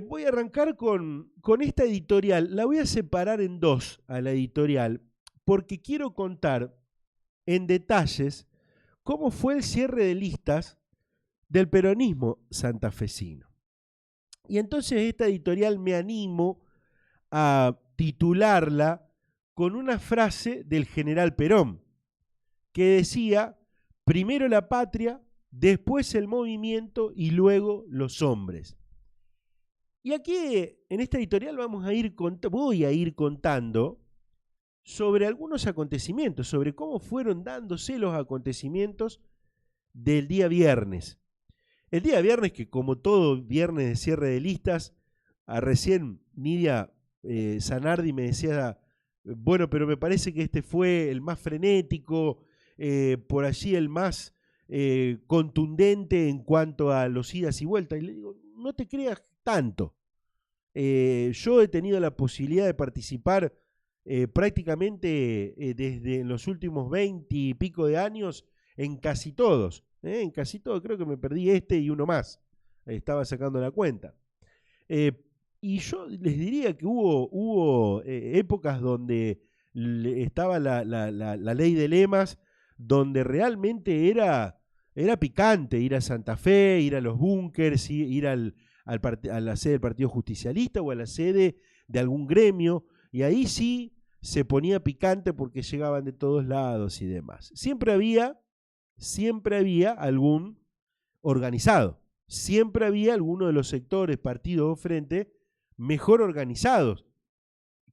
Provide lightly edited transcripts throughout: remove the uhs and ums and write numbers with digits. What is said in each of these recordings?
Voy a arrancar con esta editorial. La voy a separar en dos a la editorial porque quiero contar en detalles cómo fue el cierre de listas del peronismo santafesino. Y entonces esta editorial me animo a titularla con una frase del general Perón, que decía: primero la patria, después el movimiento y luego los hombres. Y aquí en esta editorial voy a ir contando sobre algunos acontecimientos, sobre cómo fueron dándose los acontecimientos del día viernes. El día viernes, que como todo viernes de cierre de listas, recién Nidia Zanardi me decía, bueno, pero me parece que este fue el más frenético, por allí el más contundente en cuanto a los idas y vueltas. Y le digo, no te creas tanto. Yo he tenido la posibilidad de participar prácticamente desde los últimos 20 y pico de años en casi todos. En casi todos, creo que me perdí este y uno más. Estaba sacando la cuenta. Y yo les diría que hubo épocas donde estaba la ley de lemas, donde realmente era picante ir a Santa Fe, ir a los búnkers, ir a la sede del Partido Justicialista o a la sede de algún gremio, y ahí sí se ponía picante porque llegaban de todos lados y demás. Siempre había algún organizado, siempre había alguno de los sectores, partidos o frente mejor organizados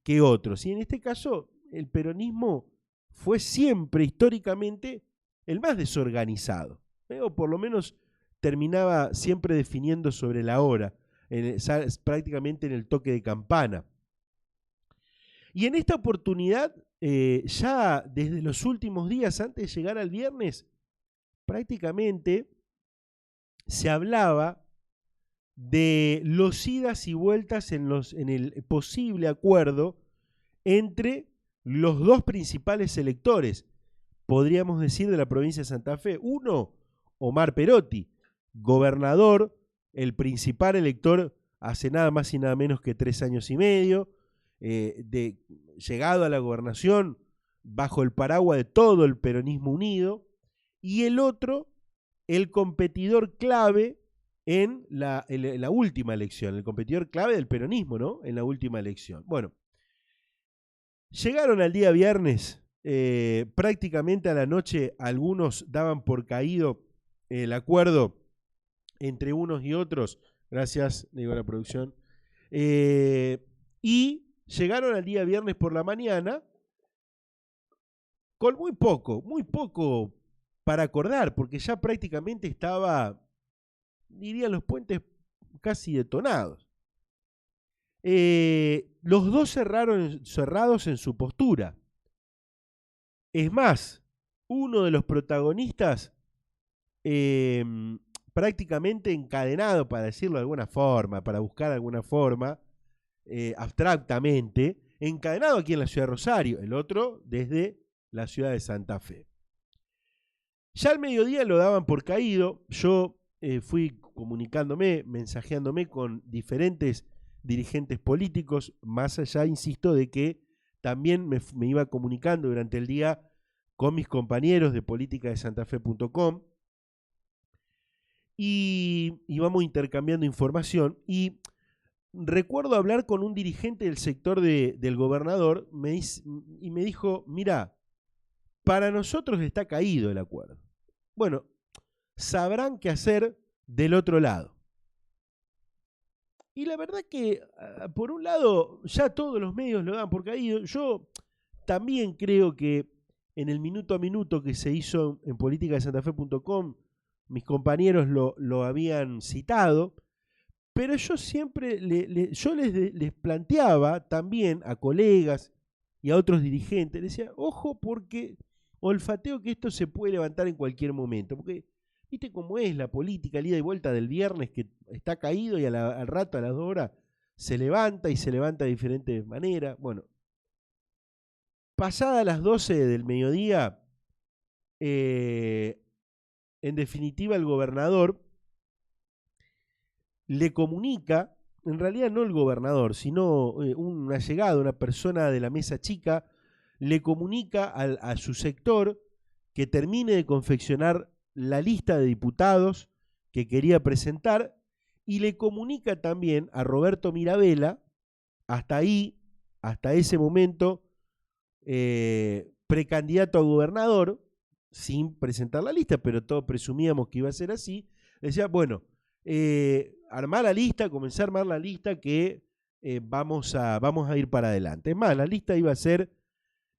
que otros. Y en este caso, el peronismo fue siempre, históricamente, el más desorganizado, o por lo menos terminaba siempre definiendo sobre la hora, prácticamente en el toque de campana. Y en esta oportunidad, ya desde los últimos días, antes de llegar al viernes, prácticamente se hablaba de los idas y vueltas en el posible acuerdo entre los dos principales electores, podríamos decir, de la provincia de Santa Fe. Uno, Omar Perotti, gobernador, el principal elector hace nada más y nada menos que 3 años y medio, llegado a la gobernación bajo el paraguas de todo el peronismo unido, y el otro, el competidor clave en la última elección, el competidor clave del peronismo, ¿no? En la última elección. Bueno, llegaron al día viernes, prácticamente a la noche, algunos daban por caído el acuerdo entre unos y otros, gracias, digo, a la producción, y llegaron al día viernes por la mañana con muy poco para acordar, porque ya prácticamente estaba, dirían, los puentes casi detonados. Los dos cerrados en su postura. Es más, uno de los protagonistas prácticamente encadenado, para decirlo de alguna forma, para buscar alguna forma, abstractamente, encadenado aquí en la ciudad de Rosario, el otro desde la ciudad de Santa Fe. Ya al mediodía lo daban por caído. Yo fui comunicándome, mensajeándome con diferentes dirigentes políticos, más allá, insisto, de que también me iba comunicando durante el día con mis compañeros de política de santafe.com, y íbamos intercambiando información. Y recuerdo hablar con un dirigente del sector del gobernador y me dijo: mirá, para nosotros está caído el acuerdo. Bueno, sabrán qué hacer del otro lado. Y la verdad que, por un lado, ya todos los medios lo dan por caído. Yo también creo que en el minuto a minuto que se hizo en política de santafe.com, mis compañeros lo habían citado, pero yo siempre les planteaba también a colegas y a otros dirigentes, les decía, ojo, porque olfateo que esto se puede levantar en cualquier momento, porque viste cómo es la política, el ida y vuelta del viernes, que está caído y al rato, a las 2 horas, se levanta, y se levanta de diferentes maneras. Bueno, pasadas las 12 del mediodía, en definitiva el gobernador le comunica en realidad no el gobernador, sino un allegado, una persona de la mesa chica, le comunica a su sector que termine de confeccionar la lista de diputados que quería presentar y le comunica también a Roberto Mirabella, hasta ahí, hasta ese momento, precandidato a gobernador, sin presentar la lista, pero todos presumíamos que iba a ser así. Decía, bueno, armar la lista, comenzar a armar la lista que vamos a ir para adelante. Es más, la lista iba a ser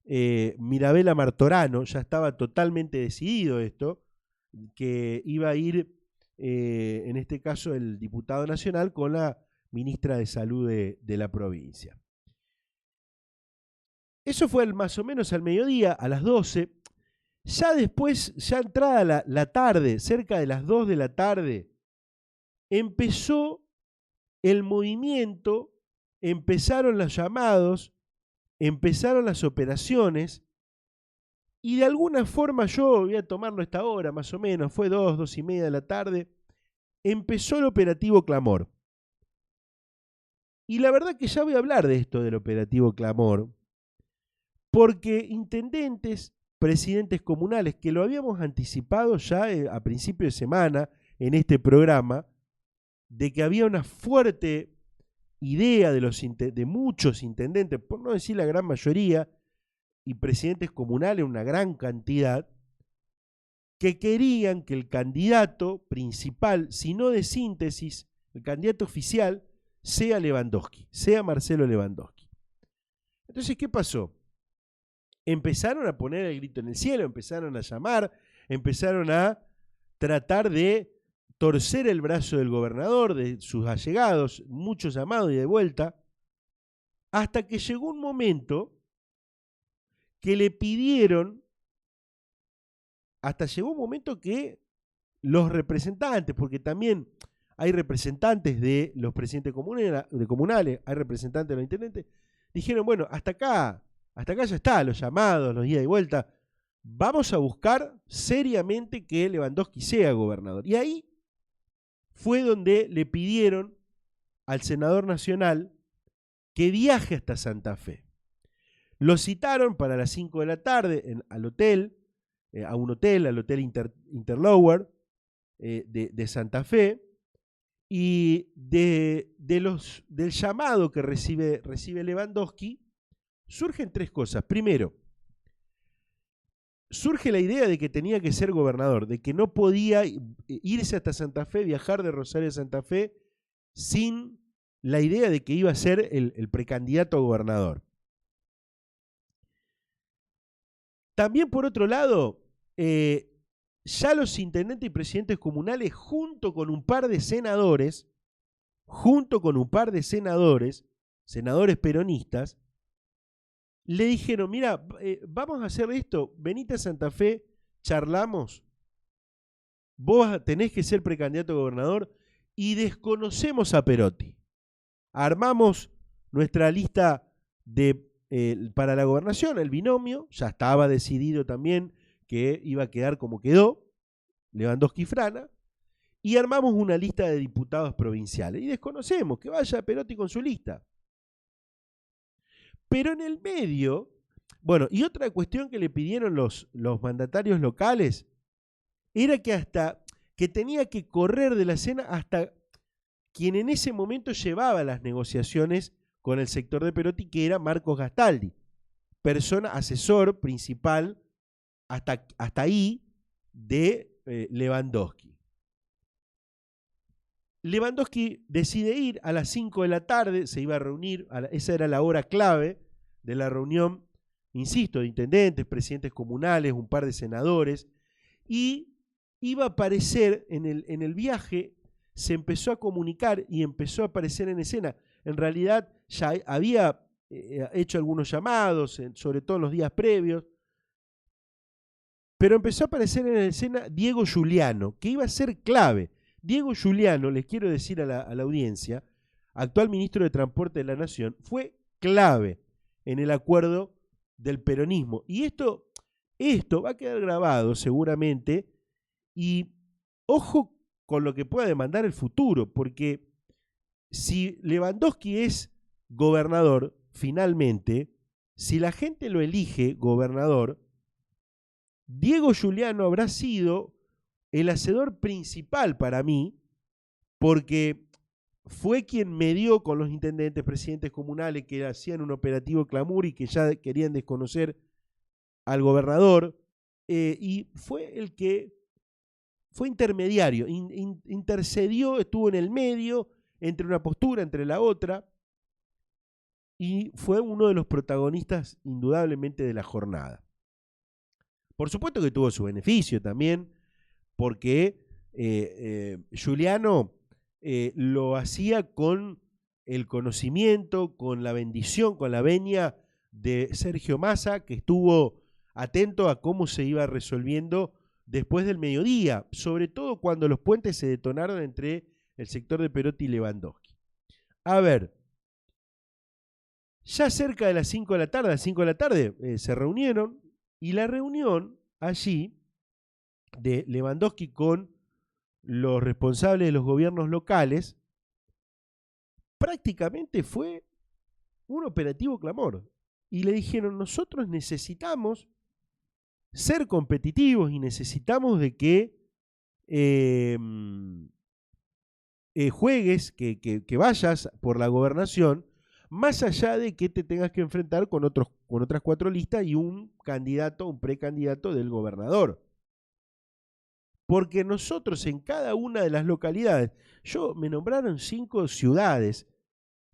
Mirabella Martorano, ya estaba totalmente decidido esto, que iba a ir, en este caso, el diputado nacional con la ministra de Salud de la provincia. Eso fue más o menos al mediodía, a las 12. Ya después, ya entrada la tarde, cerca de las 2 de la tarde, empezó el movimiento, empezaron los llamados, empezaron las operaciones, y de alguna forma, yo voy a tomarlo a esta hora más o menos, fue 2:30 de la tarde, empezó el operativo Clamor. Y la verdad que ya voy a hablar de esto del operativo Clamor, porque intendentes, presidentes comunales, que lo habíamos anticipado ya a principio de semana en este programa, de que había una fuerte idea de muchos intendentes, por no decir la gran mayoría, y presidentes comunales, una gran cantidad, que querían que el candidato principal, si no de síntesis, el candidato oficial, sea Lewandowski, sea Marcelo Lewandowski. Entonces, ¿qué pasó? Empezaron a poner el grito en el cielo, empezaron a llamar, empezaron a tratar de torcer el brazo del gobernador, de sus allegados, muchos llamados y de vuelta, hasta que llegó un momento que le pidieron, que los representantes, porque también hay representantes de los presidentes comunales, hay representantes de los intendentes, dijeron, bueno, hasta acá ya está, los llamados, los idas y vuelta, vamos a buscar seriamente que Lewandowski sea gobernador. Y ahí fue donde le pidieron al senador nacional que viaje hasta Santa Fe. Lo citaron para las 5 de la tarde al hotel, al Hotel Interlower de Santa Fe, y del llamado que recibe Lewandowski, surgen tres cosas. Primero, surge la idea de que tenía que ser gobernador, de que no podía irse hasta Santa Fe, viajar de Rosario a Santa Fe, sin la idea de que iba a ser el precandidato a gobernador. También, por otro lado, ya los intendentes y presidentes comunales, junto con un par de senadores, senadores peronistas, le dijeron, mira, vamos a hacer esto, venite a Santa Fe, charlamos, vos tenés que ser precandidato a gobernador y desconocemos a Perotti. Armamos nuestra lista para la gobernación, el binomio, ya estaba decidido también que iba a quedar como quedó, Lewandowski-Frana, y armamos una lista de diputados provinciales. Y desconocemos, que vaya Perotti con su lista. Pero en el medio, bueno, y otra cuestión que le pidieron los mandatarios locales era que tenía que correr de la escena hasta quien en ese momento llevaba las negociaciones con el sector de Perotti, que era Marcos Gastaldi, asesor principal hasta ahí de Lewandowski. Lewandowski decide ir a las 5 de la tarde, se iba a reunir, esa era la hora clave de la reunión, insisto, de intendentes, presidentes comunales, un par de senadores, y iba a aparecer en el viaje, se empezó a comunicar y empezó a aparecer en escena. En realidad ya había hecho algunos llamados, sobre todo en los días previos, pero empezó a aparecer en escena Diego Giuliano, que iba a ser clave. Diego Giuliano, les quiero decir a la audiencia, actual ministro de Transporte de la Nación, fue clave en el acuerdo del peronismo. Y esto va a quedar grabado seguramente, y ojo con lo que pueda demandar el futuro, porque si Lewandowski es gobernador, finalmente, si la gente lo elige gobernador, Diego Giuliano habrá sido el hacedor principal para mí, porque fue quien medió con los intendentes, presidentes comunales que hacían un operativo clamor y que ya querían desconocer al gobernador, y fue el que fue intermediario, intercedió, estuvo en el medio, entre una postura, entre la otra, y fue uno de los protagonistas indudablemente de la jornada. Por supuesto que tuvo su beneficio también, porque Giuliano lo hacía con el conocimiento, con la bendición, con la venia de Sergio Massa, que estuvo atento a cómo se iba resolviendo después del mediodía, sobre todo cuando los puentes se detonaron entre el sector de Perotti y Lewandowski. A ver, ya cerca de las 5 de la tarde, a las 5 de la tarde, se reunieron, y la reunión allí de Lewandowski con los responsables de los gobiernos locales prácticamente fue un operativo clamor. Y le dijeron, nosotros necesitamos ser competitivos y necesitamos de que juegues, que vayas por la gobernación, más allá de que te tengas que enfrentar con otras 4 listas y un candidato, un precandidato del gobernador. Porque nosotros en cada una de las localidades, me nombraron 5 ciudades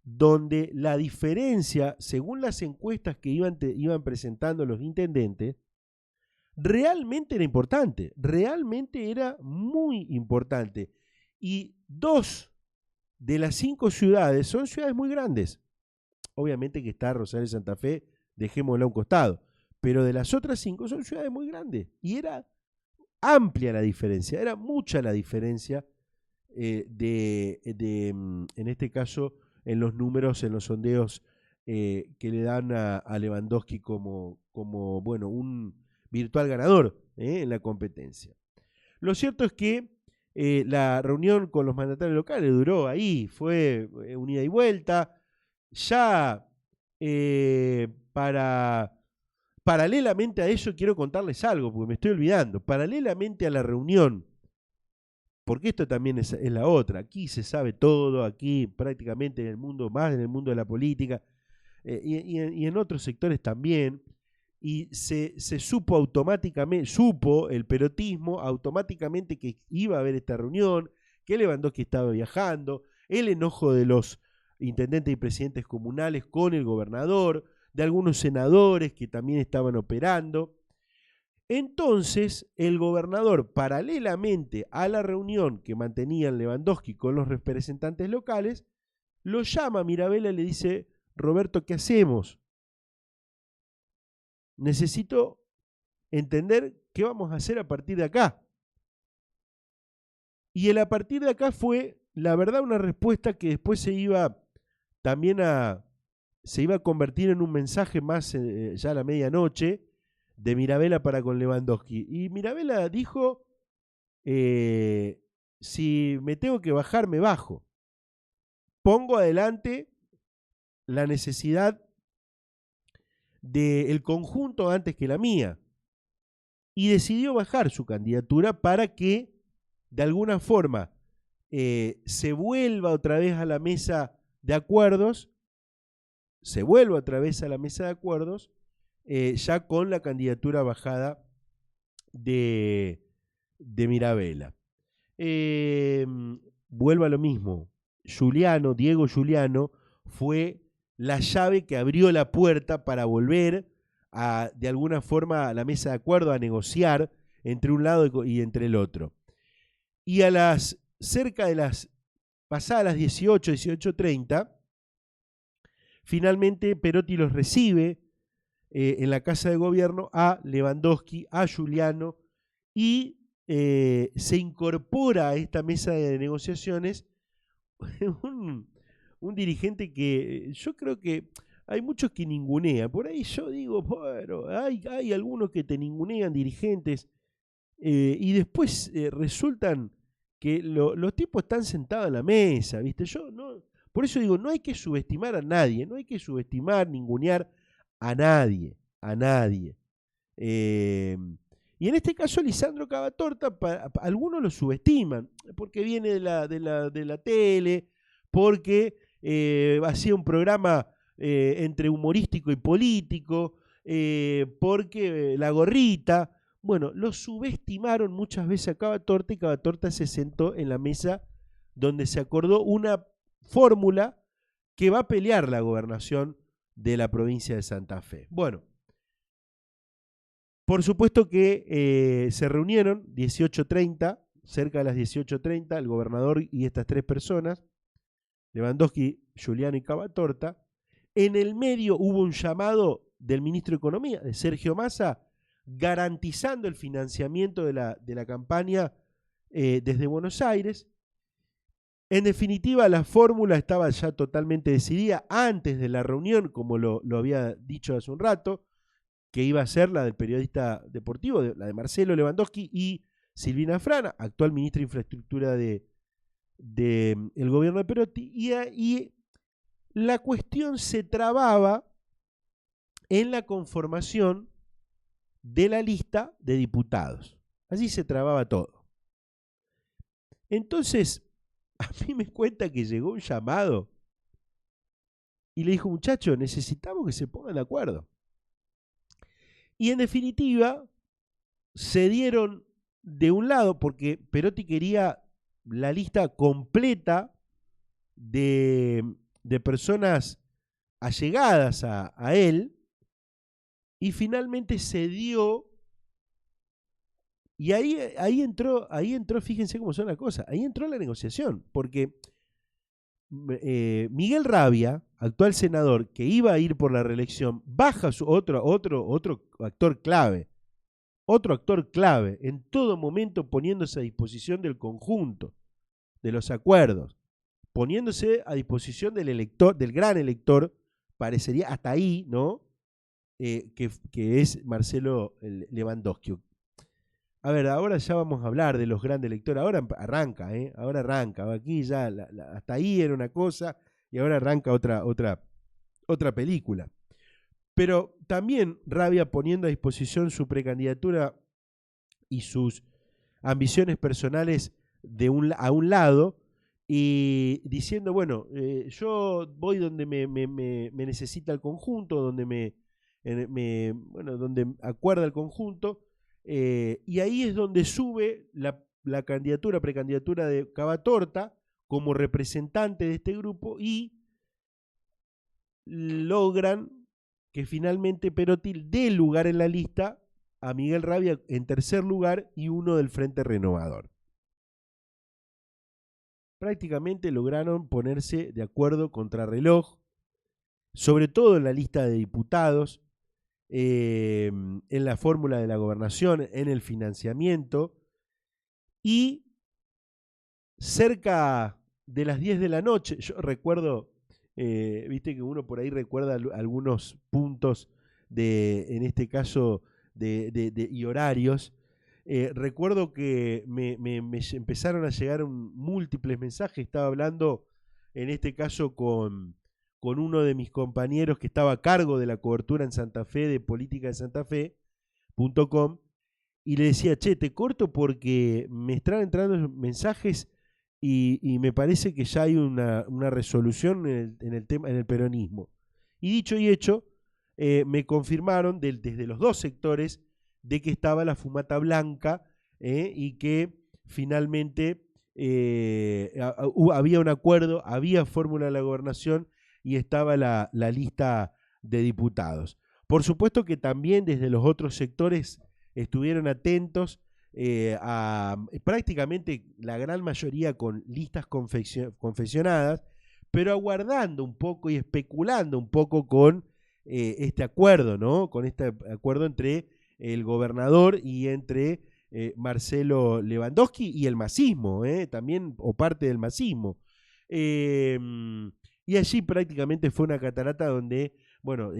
donde la diferencia, según las encuestas que iban presentando los intendentes, realmente era importante, realmente era muy importante. Y 2 de las 5 ciudades son ciudades muy grandes. Obviamente que está Rosario y Santa Fe, dejémosla a un costado, pero de las otras 5 son ciudades muy grandes. Y era amplia la diferencia, era mucha la diferencia en este caso, en los números, en los sondeos que le dan a Lewandowski como bueno, un virtual ganador en la competencia. Lo cierto es que la reunión con los mandatarios locales duró ahí, fue un ida y vuelta. Ya paralelamente a eso quiero contarles algo, porque me estoy olvidando. Paralelamente a la reunión, porque esto también es la otra, aquí se sabe todo, aquí prácticamente en el mundo, más en el mundo de la política, y en otros sectores también, y se supo automáticamente, supo el perotismo automáticamente que iba a haber esta reunión, que Lewandowski estaba viajando, el enojo de los intendentes y presidentes comunales con el gobernador, de algunos senadores que también estaban operando. Entonces, el gobernador, paralelamente a la reunión que mantenían Lewandowski con los representantes locales, lo llama a Mirabella y le dice, Roberto, ¿qué hacemos? Necesito entender qué vamos a hacer a partir de acá. Y el a partir de acá fue, la verdad, una respuesta que después se iba a convertir en un mensaje más ya a la medianoche de Mirabella para con Lewandowski. Y Mirabella dijo, si me tengo que bajar, me bajo. Pongo adelante la necesidad del conjunto antes que la mía. Y decidió bajar su candidatura para que, de alguna forma, se vuelva otra vez a la mesa de acuerdos, ya con la candidatura bajada de Mirabella. Vuelvo a lo mismo. Diego Giuliano, fue la llave que abrió la puerta para volver de alguna forma a la mesa de acuerdo, a negociar entre un lado y entre el otro. Y cerca de pasadas las 18:30, finalmente Perotti los recibe en la Casa de Gobierno a Lewandowski, a Giuliano, y se incorpora a esta mesa de negociaciones un dirigente que yo creo que hay muchos que ningunean. Por ahí yo digo, bueno, hay algunos que te ningunean, dirigentes, y después resultan que los tipos están sentados en la mesa, ¿viste? Por eso digo, no hay que subestimar a nadie, no hay que subestimar, ningunear a nadie, a nadie. Y en este caso Lisandro Cavatorta, algunos lo subestiman, porque viene de la tele, porque hacía un programa entre humorístico y político, porque la gorrita. Bueno, lo subestimaron muchas veces a Cavatorta y Cavatorta se sentó en la mesa donde se acordó una fórmula que va a pelear la gobernación de la provincia de Santa Fe. Bueno, por supuesto que se reunieron 18:30, cerca de las 18:30, el gobernador y estas tres personas, Lewandowski, Giuliano y Cavatorta. En el medio hubo un llamado del ministro de Economía, de Sergio Massa, garantizando el financiamiento de la campaña desde Buenos Aires. En definitiva, la fórmula estaba ya totalmente decidida antes de la reunión, como lo había dicho hace un rato, que iba a ser la del periodista deportivo, la de Marcelo Lewandowski y Silvina Frana, actual ministra de Infraestructura del gobierno de Perotti, y la cuestión se trababa en la conformación de la lista de diputados. Así se trababa todo. Entonces, a mí me cuenta que llegó un llamado y le dijo, muchachos, necesitamos que se pongan de acuerdo. Y en definitiva, se dieron de un lado, porque Perotti quería la lista completa de personas allegadas a él, y finalmente se dio. Y ahí entró, fíjense cómo son las cosas, ahí entró la negociación, porque Miguel Rabia, actual senador, que iba a ir por la reelección, baja otro actor clave, en todo momento poniéndose a disposición del conjunto, de los acuerdos, poniéndose a disposición del elector, del gran elector, parecería hasta ahí, ¿no? Que es Marcelo Lewandowski. A ver, ahora ya vamos a hablar de los grandes lectores. Ahora arranca, ahora arranca. Aquí ya hasta ahí era una cosa y ahora arranca otra película. Pero también Rabia poniendo a disposición su precandidatura y sus ambiciones personales a un lado y diciendo, bueno, yo voy donde me necesita el conjunto, donde donde acuerda el conjunto. Y ahí es donde sube la precandidatura de Cavatorta como representante de este grupo y logran que finalmente Perotti dé lugar en la lista a Miguel Rabia en tercer lugar y uno del Frente Renovador. Prácticamente lograron ponerse de acuerdo contra reloj, sobre todo en la lista de diputados, en la fórmula de la gobernación, en el financiamiento, y cerca de las 10 de la noche, yo recuerdo, viste que uno por ahí recuerda algunos puntos en este caso, y horarios. Recuerdo que me empezaron a llegar múltiples mensajes, estaba hablando en este caso con uno de mis compañeros que estaba a cargo de la cobertura en Santa Fe, de política de Santa Fe.com, y le decía, che, te corto porque me están entrando mensajes y me parece que ya hay una resolución en el peronismo. Y dicho y hecho, me confirmaron desde los dos sectores de que estaba la fumata blanca y que finalmente había un acuerdo, había fórmula de la gobernación y estaba la lista de diputados. Por supuesto que también desde los otros sectores estuvieron atentos a prácticamente la gran mayoría con listas confeccionadas, pero aguardando un poco y especulando un poco con este acuerdo, ¿no? Con este acuerdo entre el gobernador y entre Marcelo Lewandowski y el masismo, también, o parte del masismo. Y allí prácticamente fue una catarata donde, bueno,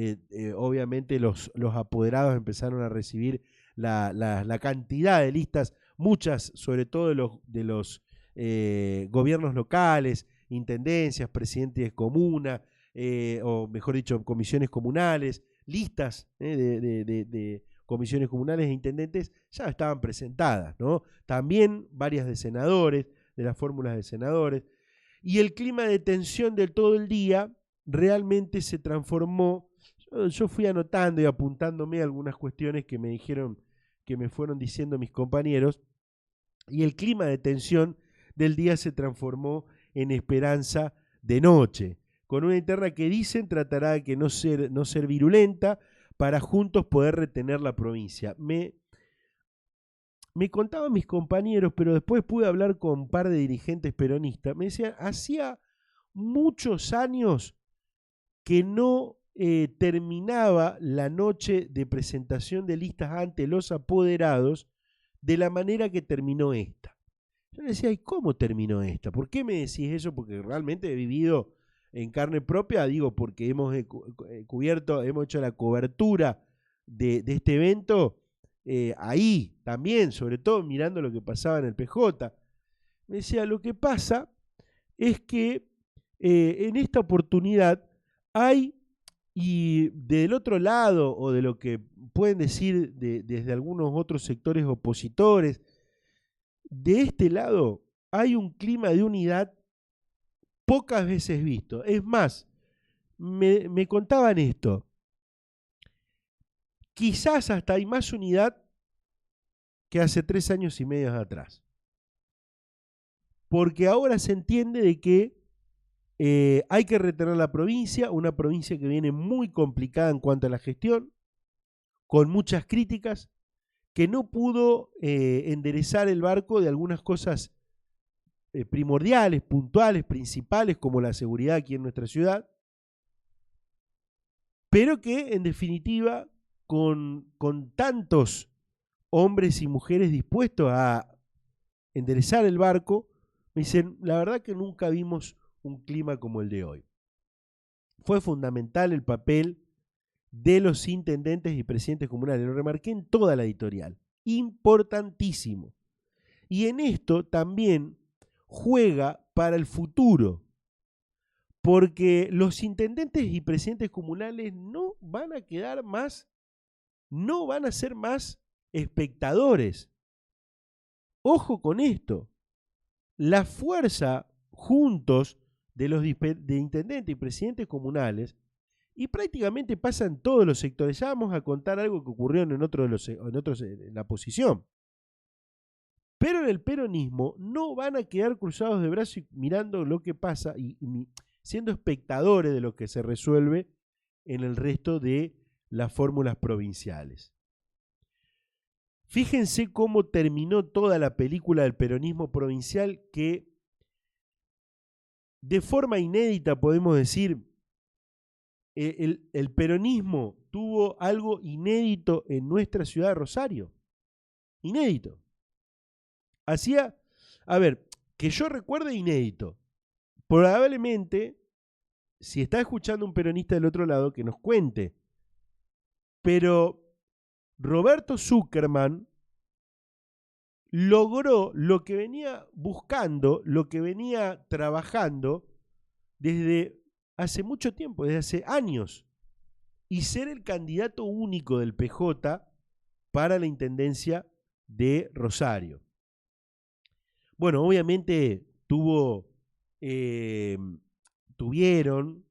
obviamente los apoderados empezaron a recibir la cantidad de listas, muchas, sobre todo de los gobiernos locales intendencias, presidentes de comuna, o mejor dicho, comisiones comunales, listas de comisiones comunales e intendentes ya estaban presentadas, ¿no? También varias de senadores, de las fórmulas de senadores, y el clima de tensión de todo el día realmente se transformó. Yo fui anotando y apuntándome algunas cuestiones que me dijeron, que me fueron diciendo mis compañeros, y el clima de tensión del día se transformó en esperanza de noche, con una interna que dicen tratará de que no ser virulenta para juntos poder retener la provincia. Me contaban mis compañeros, pero después pude hablar con un par de dirigentes peronistas. Me decían, hacía muchos años que no terminaba la noche de presentación de listas ante los apoderados de la manera que terminó esta. Yo le decía, ¿y cómo terminó esta? ¿Por qué me decís eso? Porque realmente he vivido en carne propia, digo, porque hemos cubierto, hemos hecho la cobertura de este evento ahí también, sobre todo mirando lo que pasaba en el PJ. Me decía, lo que pasa es que en esta oportunidad hay, y del otro lado, o de lo que pueden decir desde algunos otros sectores opositores, de este lado hay un clima de unidad pocas veces visto. Es más, me contaban esto, quizás hasta hay más unidad que hace 3 años y medio atrás. Porque ahora se entiende de que hay que retener la provincia, una provincia que viene muy complicada en cuanto a la gestión, con muchas críticas, que no pudo enderezar el barco de algunas cosas primordiales, puntuales, principales, como la seguridad aquí en nuestra ciudad, pero que en definitiva, con tantos hombres y mujeres dispuestos a enderezar el barco, me dicen, la verdad que nunca vimos un clima como el de hoy. Fue fundamental el papel de los intendentes y presidentes comunales, lo remarqué en toda la editorial, importantísimo. Y en esto también juega para el futuro, porque los intendentes y presidentes comunales no van a quedar más, no van a ser más espectadores. Ojo con esto, la fuerza juntos de los de intendentes y presidentes comunales, y prácticamente pasa en todos los sectores. Ya vamos a contar algo que ocurrió en otros en la oposición. Pero en el peronismo no van a quedar cruzados de brazos mirando lo que pasa y siendo espectadores de lo que se resuelve en el resto de las fórmulas provinciales. Fíjense cómo terminó toda la película del peronismo provincial, que de forma inédita podemos decir, el peronismo tuvo algo inédito en nuestra ciudad de Rosario. Inédito. Hacía, a ver, que yo recuerde, inédito. Probablemente, si está escuchando un peronista del otro lado, que nos cuente. Pero Roberto Zuckerman logró lo que venía buscando, lo que venía trabajando desde hace mucho tiempo, desde hace años, y ser el candidato único del PJ para la intendencia de Rosario. Bueno, obviamente tuvieron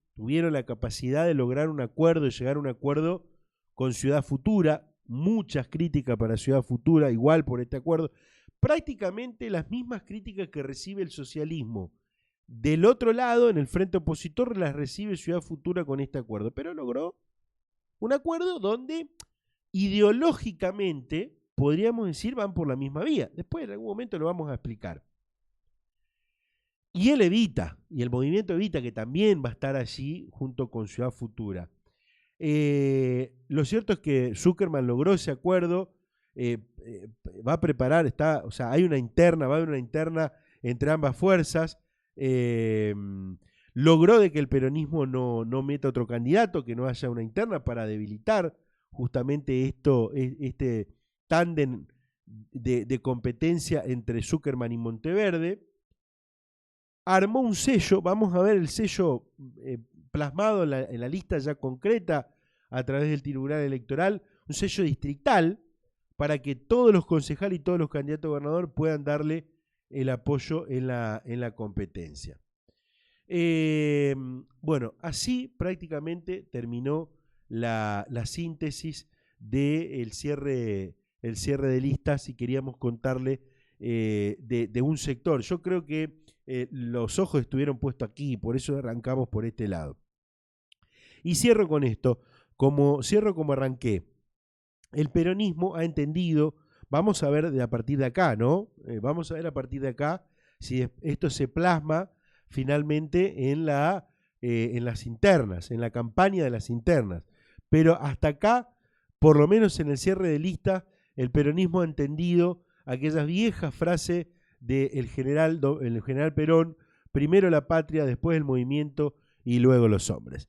la capacidad de lograr un acuerdo, de llegar a un acuerdo con Ciudad Futura, muchas críticas para Ciudad Futura, igual por este acuerdo, prácticamente las mismas críticas que recibe el socialismo. Del otro lado, en el frente opositor, las recibe Ciudad Futura con este acuerdo, pero logró un acuerdo donde ideológicamente, podríamos decir, van por la misma vía. Después en algún momento lo vamos a explicar. Y él Evita, y el movimiento Evita, que también va a estar allí junto con Ciudad Futura. Lo cierto es que Zuckerman logró ese acuerdo, va a preparar, hay una interna, va a haber una interna entre ambas fuerzas. Logró de que el peronismo no meta otro candidato, que no haya una interna para debilitar justamente este tándem de competencia entre Zuckerman y Monteverde. armó un sello, vamos a ver el sello plasmado en la lista ya concreta a través del Tribunal Electoral, un sello distrital para que todos los concejales y todos los candidatos a gobernador puedan darle el apoyo en la competencia. Bueno, así prácticamente terminó la síntesis del cierre de listas y queríamos contarle de un sector. Yo creo que los ojos estuvieron puestos aquí, por eso arrancamos por este lado. Y cierro con esto, cierro como arranqué. El peronismo ha entendido, vamos a ver a partir de acá, ¿no? Vamos a ver a partir de acá si esto se plasma finalmente en las internas, en la campaña de las internas. Pero hasta acá, por lo menos en el cierre de lista, el peronismo ha entendido aquellas viejas frases del general Perón: primero la patria, después el movimiento y luego los hombres.